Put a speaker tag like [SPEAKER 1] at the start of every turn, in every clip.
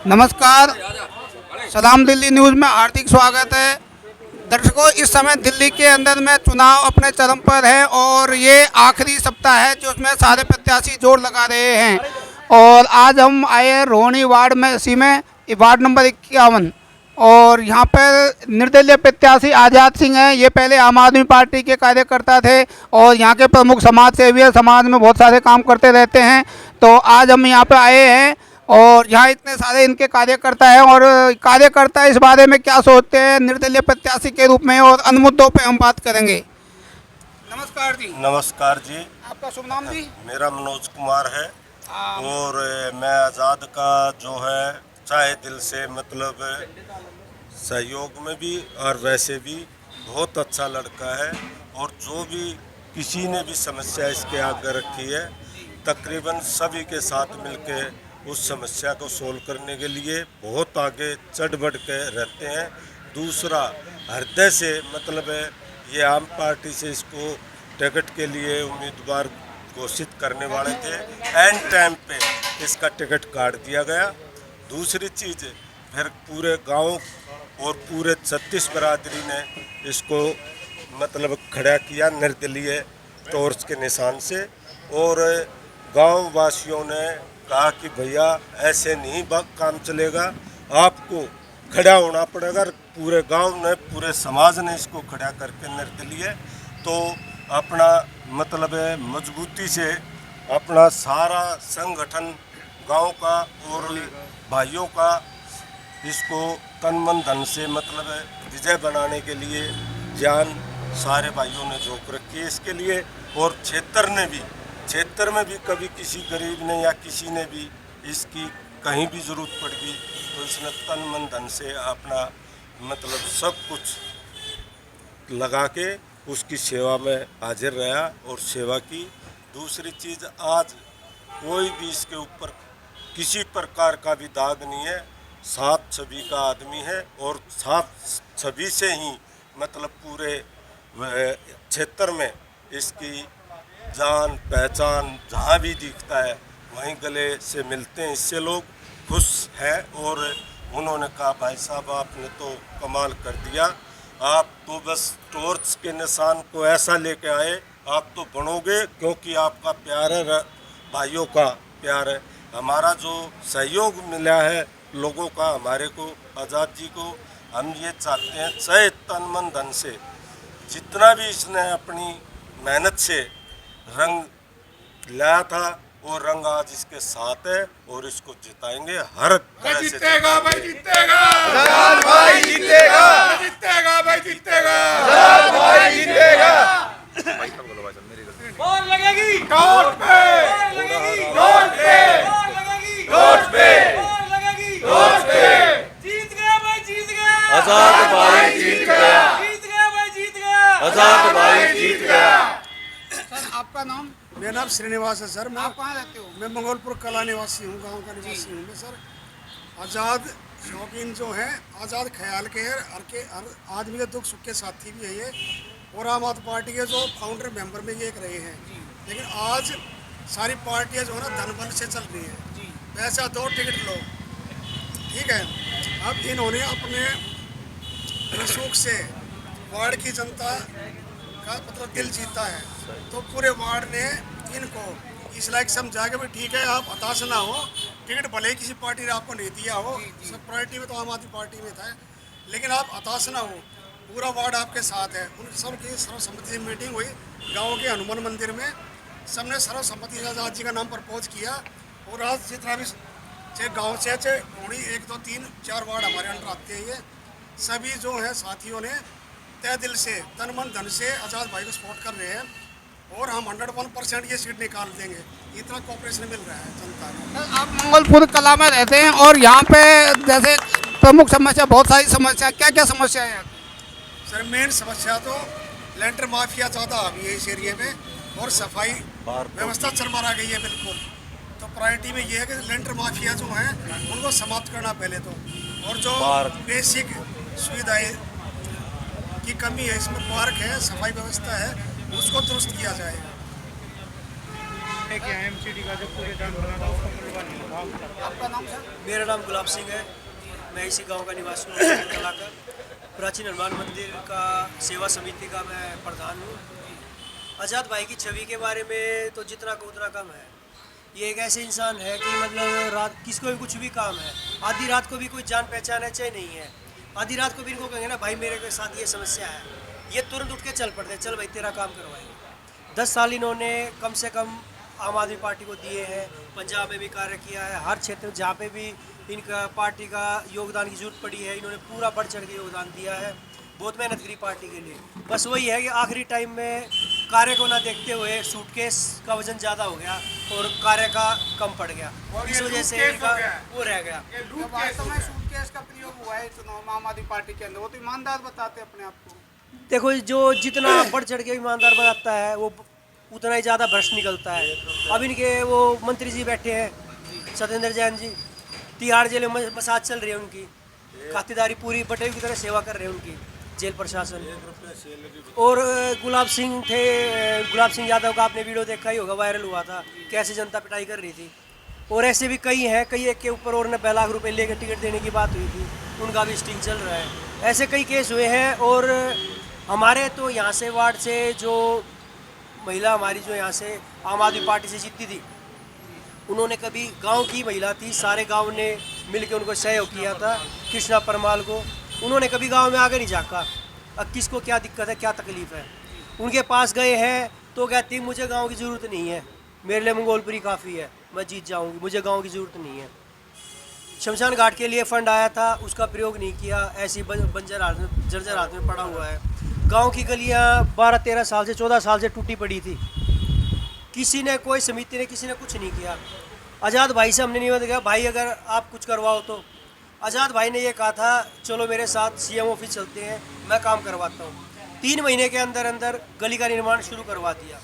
[SPEAKER 1] नमस्कार, सलाम दिल्ली न्यूज़ में हार्दिक स्वागत है। दर्शकों, इस समय दिल्ली के अंदर में चुनाव अपने चरम पर है और ये आखिरी सप्ताह है जो उसमें सारे प्रत्याशी जोर लगा रहे हैं। और आज हम आए हैं रोहिणी वार्ड में, इसी में वार्ड नंबर 51 और यहाँ पर निर्दलीय प्रत्याशी आज़ाद सिंह हैं। ये पहले आम आदमी पार्टी के कार्यकर्ता थे और यहाँ के प्रमुख समाज सेवी है, समाज में बहुत सारे काम करते रहते हैं। तो आज हम यहाँ पर आए हैं और यहाँ इतने सारे इनके कार्यकर्ता हैं और कार्यकर्ता इस बारे में क्या सोचते हैं निर्दलीय प्रत्याशी के रूप में, और अन्य मुद्दों पे हम बात करेंगे। नमस्कार जी।
[SPEAKER 2] नमस्कार जी।
[SPEAKER 1] आपका शुभ नाम जी?
[SPEAKER 2] मेरा मनोज कुमार है और मैं आज़ाद का जो है चाहे दिल से मतलब सहयोग में भी और वैसे भी बहुत अच्छा लड़का है। और जो भी किसी ने भी समस्या इसके आगे रखी है तकरीबन सभी के साथ मिलके उस समस्या को सोल्व करने के लिए बहुत आगे चढ़ बढ़ के रहते हैं। दूसरा, हृदय से मतलब ये आम पार्टी से इसको टिकट के लिए उम्मीदवार घोषित करने वाले थे, एंड टाइम पे इसका टिकट काट दिया गया। दूसरी चीज़, फिर पूरे गांव और पूरे 36 बरादरी ने इसको मतलब खड़ा किया निर्दलीय तौर के निशान से। और गांव वासियों ने कहा कि भैया ऐसे नहीं काम चलेगा, आपको खड़ा होना पड़ेगा। पूरे गांव ने, पूरे समाज ने इसको खड़ा करके निर्दलीय तो अपना मतलब मजबूती से अपना सारा संगठन गांव का और भाइयों का इसको तन मन धन से मतलब विजय बनाने के लिए जान सारे भाइयों ने झोंक रखी है इसके लिए। और क्षेत्र में भी कभी किसी गरीब ने या किसी ने भी इसकी कहीं भी ज़रूरत पड़ गई तो इसने तन मन धन से अपना मतलब सब कुछ लगा के उसकी सेवा में हाजिर रहा और सेवा की। दूसरी चीज़, आज कोई भी इसके ऊपर किसी प्रकार का भी दाग नहीं है, साथ छवि का आदमी है और साथ छवि से ही मतलब पूरे क्षेत्र में इसकी जान पहचान जहाँ भी दिखता है वहीं गले से मिलते हैं, इससे लोग खुश हैं। और उन्होंने कहा भाई साहब आपने तो कमाल कर दिया, आप तो बस टॉर्च के निशान को ऐसा लेके आए, आप तो बनोगे क्योंकि आपका प्यार है, भाइयों का प्यार है। हमारा जो सहयोग मिला है लोगों का हमारे को, आज़ाद जी को, हम ये चाहते हैं चाहे तन मन धन से जितना भी इसने अपनी मेहनत से रंग लाया था वो रंग आज इसके साथ है और इसको जिताएंगे हर तरह से।
[SPEAKER 3] जीतेगा भाई, जीतेगा
[SPEAKER 4] आज़ाद भाई, जीतेगा
[SPEAKER 3] जीतेगा भाई, जीतेगा
[SPEAKER 4] आज़ाद भाई, जीतेगा।
[SPEAKER 5] बोल लगेगी
[SPEAKER 3] वोट पे,
[SPEAKER 5] बोल लगेगी
[SPEAKER 4] वोट पे,
[SPEAKER 5] बोल लगेगी
[SPEAKER 4] वोट पे,
[SPEAKER 5] बोल लगेगी
[SPEAKER 4] वोट पे।
[SPEAKER 5] जीत गया भाई, जीत गया
[SPEAKER 4] आज़ाद भाई जीत गया,
[SPEAKER 5] जीत गया भाई, जीत गया
[SPEAKER 4] आज़ाद भाई जीत गया।
[SPEAKER 1] सर, आपका नाम?
[SPEAKER 3] मेरा नाम श्रीनिवास है सर।
[SPEAKER 1] आप कहाँ रहते हो?
[SPEAKER 3] मैं मंगोलपुर कला निवासी हूँ, गांव का निवासी हूँ मैं सर। आज़ाद शौकीन जो हैं, आज़ाद ख्याल के हैं, हर आदमी के दुख सुख के साथी भी है ये। और आम आदमी पार्टी के जो फाउंडर मेंबर में ये एक रहे हैं। लेकिन आज सारी पार्टियाँ जो है ना धन बल से चल रही हैं, पैसा दो टिकट लो, ठीक है। अब इन्होंने अपने रसूख से वार्ड की जनता का मतलब दिल जीता है, तो पूरे वार्ड ने इनको इस लायक समझा कि भाई ठीक है आप हताश ना हो, टिकट भले ही किसी पार्टी ने आपको नहीं दिया हो, सब पार्टी में तो आम आदमी पार्टी में था, लेकिन आप हताश ना हो, पूरा वार्ड आपके साथ है। उन सब की सर्वसम्मति से मीटिंग हुई गांव के हनुमान मंदिर में, सबने सर्वसम्मति से आज़ाद जी का नाम प्रपोज किया। और आज जितना भी चाहे गाँव से चाहे थोड़ी 1 2 3 4 वार्ड हमारे अंडर आते हैं, ये सभी जो है साथियों ने तय दिल से तन मन धन से आज़ाद भाई को सपोर्ट कर रहे हैं और हम 101% ये सीट निकाल देंगे। इतना कोऑपरेशन मिल रहा है जनता को।
[SPEAKER 1] आप मंगलपुर कला में रहते हैं और यहाँ पे जैसे प्रमुख समस्या, बहुत सारी समस्या, क्या क्या समस्या है?
[SPEAKER 3] सर मेन समस्या तो लेंटर माफिया ज़्यादा आ गई है इस एरिया में और सफाई व्यवस्था चरमरा गई है बिल्कुल। तो प्रायोरिटी में ये है कि लेंटर माफिया जो हैं उनको समाप्त करना पहले तो, और जो बेसिक सुविधाएँ की कमी है, इसमें पार्क है, सफाई व्यवस्था है, उसको दुरुस्त किया जाएगा।
[SPEAKER 6] लेके आए एमसीडी का जो कूड़ेदान बना था उसको खुलवा नहीं लगा।
[SPEAKER 1] आपका नाम सर?
[SPEAKER 7] मेरा नाम गुलाब सिंह है। मैं इसी गांव का निवासी हूँ कलाकार। प्राचीन हनुमान मंदिर का सेवा समिति का मैं प्रधान हूँ। आज़ाद भाई की छवि के बारे में तो जितना को उतना कम है। ये एक ऐसे इंसान है कि मतलब रात किसको भी कुछ भी काम है, आधी रात को भी कोई जान पहचान है चाहे नहीं है, आधी रात को भी इनको कहेंगे ना भाई मेरे के साथ ये समस्या है, ये तुरंत उठ के चल पड़ते हैं, चल भाई तेरा काम करवाएंगे। 10 साल इन्होंने कम से कम आम आदमी पार्टी को दिए हैं। पंजाब में भी कार्य किया है। हर क्षेत्र में जहाँ पे भी इनका पार्टी का योगदान की जरूरत पड़ी है इन्होंने पूरा बढ़ चढ़ के योगदान दिया है। बहुत मेहनत करी पार्टी के लिए। बस वही है कि आखिरी टाइम में कार्य को ना देखते हुए सूटकेस का वजन ज़्यादा हो गया और कार्य का कम पड़ गया, इस वजह से इनका वो रह गया।
[SPEAKER 1] वास्तव में सूटकेस का प्रयोग हुआ है चुनाव में आम आदमी पार्टी के अंदर, वो तो ईमानदार बताते हैं अपने आप को।
[SPEAKER 7] देखो जो जितना बढ़ चढ़ के ईमानदार बनाता है वो उतना ही ज़्यादा भ्रष्ट निकलता है। अब इनके वो मंत्री जी बैठे हैं सत्येंद्र जैन जी, तिहाड़ जेल में मसाज चल रही है उनकी, खातिरदारी पूरी बटेवी की तरह सेवा कर रहे हैं उनकी जेल प्रशासन। और गुलाब सिंह थे, गुलाब सिंह यादव का आपने वीडियो देखा ही होगा, वायरल हुआ था, कैसे जनता पिटाई कर रही थी। और ऐसे भी कई हैं, कई एक के ऊपर और 90 लाख रुपए लेकर टिकट देने की बात हुई थी, उनका भी स्टिंग चल रहा है। ऐसे कई केस हुए हैं। और हमारे तो यहाँ से वार्ड से जो महिला हमारी जो यहाँ से आम आदमी पार्टी से जीती थी, उन्होंने कभी गांव की महिला थी, सारे गांव ने मिलकर उनको सहयोग किया था, कृष्णा परमाल को, उन्होंने कभी गांव में आगे नहीं झाँका अब किसको क्या दिक्कत है क्या तकलीफ है। उनके पास गए हैं तो कहती मुझे गांव की ज़रूरत नहीं है, मेरे लिए मंगोलपुरी काफ़ी है, मैं जीत जाऊंगी, मुझे गांव की ज़रूरत नहीं है। शमशान घाट के लिए फ़ंड आया था, उसका प्रयोग नहीं किया, ऐसी बंजर हालत में जर्जर हालत में पड़ा हुआ है। गाँव की गलियाँ 12-13 साल से 14 साल से टूटी पड़ी थी, किसी ने कोई समिति ने किसी ने कुछ नहीं किया। आज़ाद भाई से हमने निवेदन किया भाई अगर आप कुछ करवाओ तो। आज़ाद भाई ने ये कहा था चलो मेरे साथ सीएम ऑफिस चलते हैं, मैं काम करवाता हूँ। 3 महीने के अंदर अंदर गली का निर्माण शुरू करवा दिया।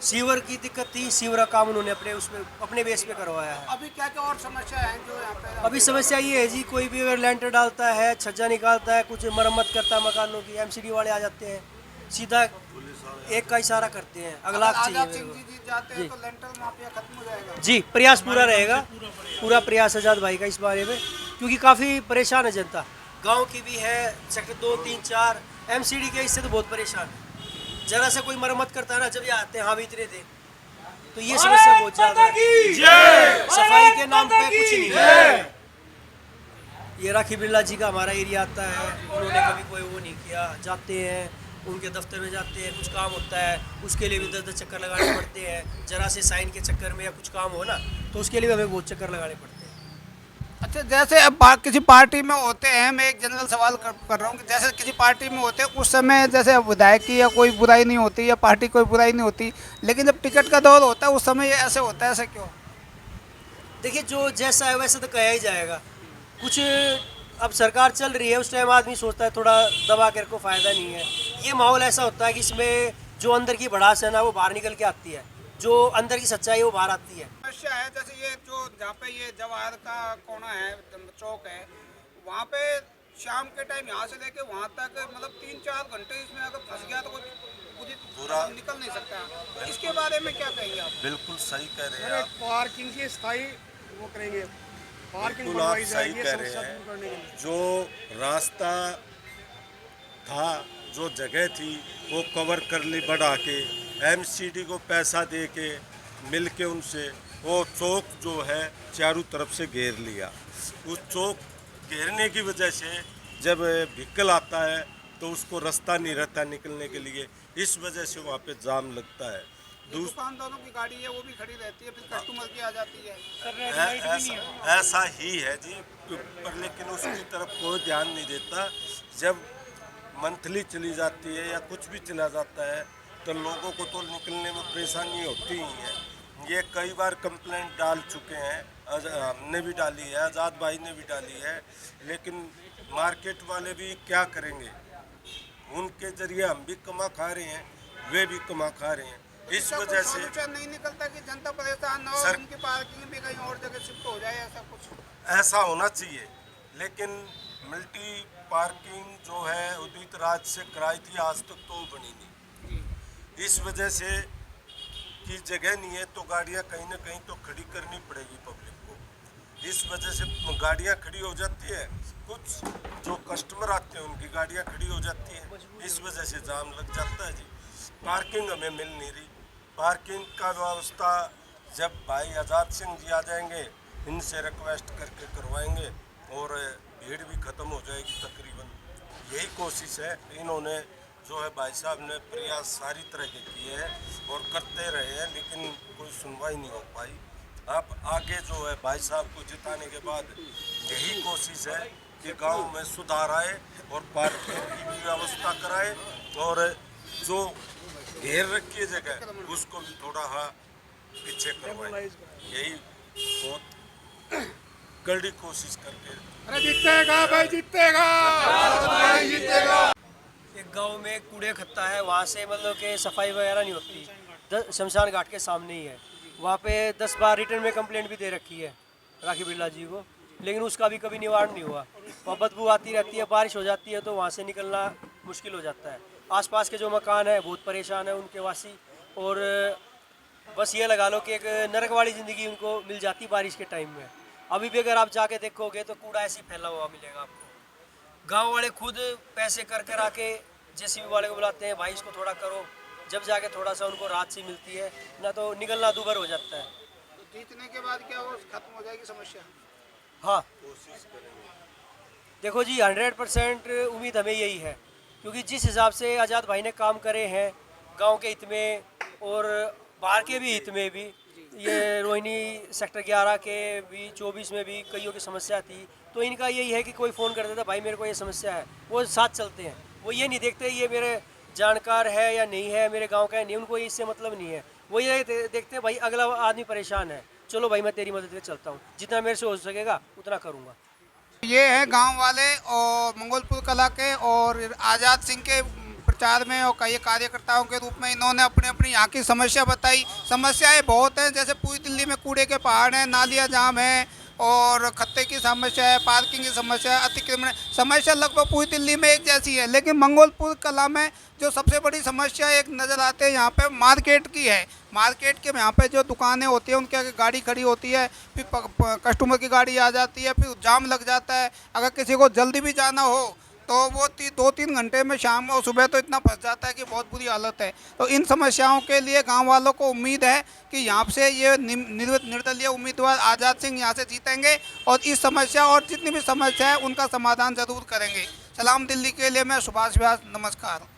[SPEAKER 7] सीवर की दिक्कत थी, सीवर का काम उन्होंने अपने बेस पे करवाया है।
[SPEAKER 1] अभी क्या क्या और समस्या है जो यहाँ पे?
[SPEAKER 7] अभी समस्या ये है जी, कोई भी अगर लेंटर डालता है, छज्जा निकालता है, कुछ मरम्मत करता है मकानों की, एमसीडी वाले आ जाते हैं, सीधा एक का इशारा करते हैं, अगला चाहिए मेरे को।
[SPEAKER 1] जीत जाते हैं तो लेंटर माफिया खत्म हो जाएगा।
[SPEAKER 7] जी प्रयास पूरा रहेगा, पूरा प्रयास आज़ाद भाई का इस बारे में, क्योंकि काफ़ी परेशान है जनता, गांव की भी है, सेक्टर 2, 3, 4 एमसीडी के इससे तो बहुत परेशान है। जरा से कोई मरम्मत करता है ना, जब ये आते हैं हाँ भी इतने दे, तो ये समस्या बहुत ज़्यादा है। सफाई के नाम पे कुछ नहीं है। ये राखी बिरला जी का हमारा एरिया आता है, उन्होंने कभी कोई वो नहीं किया। जाते हैं उनके दफ्तर में, जाते हैं कुछ काम होता है उसके लिए भी 10-10 चक्कर लगाने पड़ते हैं। जरा से साइन के चक्कर में या कुछ काम हो ना तो उसके लिए भी हमें बहुत चक्कर लगाने पड़ते हैं।
[SPEAKER 1] अच्छा, जैसे अब किसी पार्टी में होते हैं, मैं एक जनरल सवाल कर रहा हूँ कि जैसे किसी पार्टी में होते हैं उस समय जैसे विधायक की या कोई बुराई नहीं होती या पार्टी कोई बुराई नहीं होती, लेकिन जब टिकट का दौर होता है उस समय ये ऐसे होता है, ऐसे क्यों?
[SPEAKER 7] देखिए जो जैसा है वैसे तो कहा ही जाएगा। कुछ अब सरकार चल रही है, उस टाइम आदमी सोचता है थोड़ा दबा कर को फ़ायदा नहीं है। ये माहौल ऐसा होता है कि इसमें जो अंदर की भड़ास है ना वो बाहर निकल के आती है, जो अंदर की सच्चाई है वो बाहर आती है।
[SPEAKER 1] समस्या है जैसे ये जो जहाँ पे ये जवाहर का कोना है, चौक है, वहाँ पे शाम के टाइम यहाँ से लेके वहाँ तक मतलब 3-4 घंटे इसमें अगर फंस गया तो कोई पूरा निकल नहीं सकता। इसके बारे में क्या कहेंगे आप?
[SPEAKER 2] बिल्कुल सही कह रहे हैं आप,
[SPEAKER 3] पार्किंग की स्थायी वो करेंगे, पार्किंग
[SPEAKER 2] बिल्कुल आप
[SPEAKER 3] बनवाई
[SPEAKER 2] सही
[SPEAKER 3] जाएगी
[SPEAKER 2] कह
[SPEAKER 3] समस्या
[SPEAKER 2] रहे
[SPEAKER 3] दूर करने के लिए।
[SPEAKER 2] हैं। जो रास्ता था, जो जगह थी वो कवर कर ली बढ़ा के, एमसीडी को पैसा दे के मिल के उनसे वो चौक जो है चारों तरफ से घेर लिया। उस चौक घेरने की वजह से जब व्हीकल आता है तो उसको रास्ता नहीं रहता निकलने के लिए, इस वजह से वहाँ पे जाम लगता है।
[SPEAKER 1] दुकानदारों की गाड़ी है वो भी खड़ी रहती है, फिर कस्टमर की आ जाती है।
[SPEAKER 2] ऐसा ही है जी, पर लेकिन उसकी तरफ कोई ध्यान नहीं देता। जब मंथली चली जाती है या कुछ भी चला जाता है तो लोगों को तो निकलने में परेशानी होती ही है। ये कई बार कंप्लेंट डाल चुके हैं, हमने भी डाली है, आज़ाद भाई ने भी डाली है, लेकिन मार्केट वाले भी क्या करेंगे, उनके जरिए हम भी कमा खा रहे हैं, वे भी कमा खा रहे हैं। इस वजह से
[SPEAKER 1] नहीं निकलता कि जनता परेशान न हो, उनकी पार्किंग भी कहीं और जगह शिफ्ट हो जाए, ऐसा कुछ
[SPEAKER 2] ऐसा होना चाहिए। लेकिन मल्टी पार्किंग जो है उदित राज से कराई थी, आज तक तो बनी नहीं। इस वजह से की जगह नहीं है, तो गाड़ियाँ कहीं ना कहीं तो खड़ी करनी पड़ेगी पब्लिक को। इस वजह से गाड़ियाँ खड़ी हो जाती है, कुछ जो कस्टमर आते हैं उनकी गाड़ियाँ खड़ी हो जाती है, इस वजह से जाम लग जाता है जी। पार्किंग हमें मिल नहीं रही, पार्किंग का व्यवस्था जब भाई आज़ाद सिंह जी आ जाएंगे, इनसे रिक्वेस्ट करके करवाएंगे और भीड़ भी ख़त्म हो जाएगी तकरीबन। यही कोशिश है, इन्होंने जो है भाई साहब ने प्रयास सारी तरह के किए हैं और करते रहे हैं, लेकिन कोई सुनवाई नहीं हो पाई। अब आगे जो है भाई साहब को जिताने के बाद यही कोशिश है कि गांव में सुधार आए और पार्किंग की भी व्यवस्था कराए और जो घेर रखी है जगह उसको भी थोड़ा पीछे करवाए। यही बहुत कड़ी कोशिश करके
[SPEAKER 3] अरे जीतेगा भाई, जीतेगा।
[SPEAKER 7] एक गांव में कूड़े खत्ता है, वहाँ से मतलब कि सफाई वगैरह नहीं होती। शमशान घाट के सामने ही है, वहाँ पे 10 बार रिटर्न में कंप्लेंट भी दे रखी है राखी बिरला जी को, लेकिन उसका भी कभी निवारण नहीं हुआ। वहाँ बदबू आती रहती है, बारिश हो जाती है तो वहाँ से निकलना मुश्किल हो जाता है। आसपास के जो मकान है बहुत परेशान है उनके वासी, और बस ये लगा लो कि एक नरक वाली ज़िंदगी उनको मिल जाती बारिश के टाइम में। अभी भी अगर आप जाके देखोगे तो कूड़ा ऐसे फैला हुआ मिलेगा आपको। गांव वाले खुद पैसे कर आके जेसीबी वाले को बुलाते हैं, भाई इसको थोड़ा करो, जब जाके थोड़ा सा उनको राहत सी मिलती है, ना तो निकलना दूभर हो जाता है।
[SPEAKER 1] तो जीतने के बाद क्या वो खत्म हो जाएगी समस्या?
[SPEAKER 7] हाँ देखो जी, 100% उम्मीद हमें यही है, क्योंकि जिस हिसाब से आज़ाद भाई ने काम करे हैं गांव के हित में और बाहर के भी हित में भी, ये रोहिणी सेक्टर 11 के भी 24 में भी कईयों की समस्या थी, तो इनका यही है कि कोई फ़ोन कर देता भाई मेरे को ये समस्या है, वो साथ चलते हैं। वो ये नहीं देखते ये मेरे जानकार है या नहीं है, मेरे गांव का है नहीं, उनको इससे मतलब नहीं है। वो ये देखते हैं भाई अगला आदमी परेशान है, चलो भाई मैं तेरी मदद के चलता हूँ, जितना मेरे से हो सकेगा उतना करूँगा।
[SPEAKER 1] ये है गांव वाले और मंगोलपुर कला के और आज़ाद सिंह के प्रचार में और कई कार्यकर्ताओं के रूप में इन्होंने अपनी अपनी यहाँ की समस्या बताई। समस्याएं बहुत हैं, जैसे पूरी दिल्ली में कूड़े के पहाड़ हैं, नालियाँ जाम है और खत्ते की समस्या है, पार्किंग की समस्या है, अतिक्रमण समस्या लगभग पूरी दिल्ली में एक जैसी है। लेकिन मंगोलपुर कला में जो सबसे बड़ी समस्या एक नज़र आते हैं यहाँ पे मार्केट की है। मार्केट के यहाँ पे जो दुकानें होती हैं उनके आगे गाड़ी खड़ी होती है, फिर कस्टमर की गाड़ी आ जाती है, फिर जाम लग जाता है। अगर किसी को जल्दी भी जाना हो तो वो 2-3 घंटे में शाम और सुबह तो इतना फंस जाता है कि बहुत बुरी हालत है। तो इन समस्याओं के लिए गांव वालों को उम्मीद है कि यहाँ से ये निर्दलीय उम्मीदवार आज़ाद सिंह यहाँ से जीतेंगे और इस समस्या और जितनी भी समस्या है उनका समाधान ज़रूर करेंगे। सलाम दिल्ली के लिए मैं सुभाष व्यास, नमस्कार।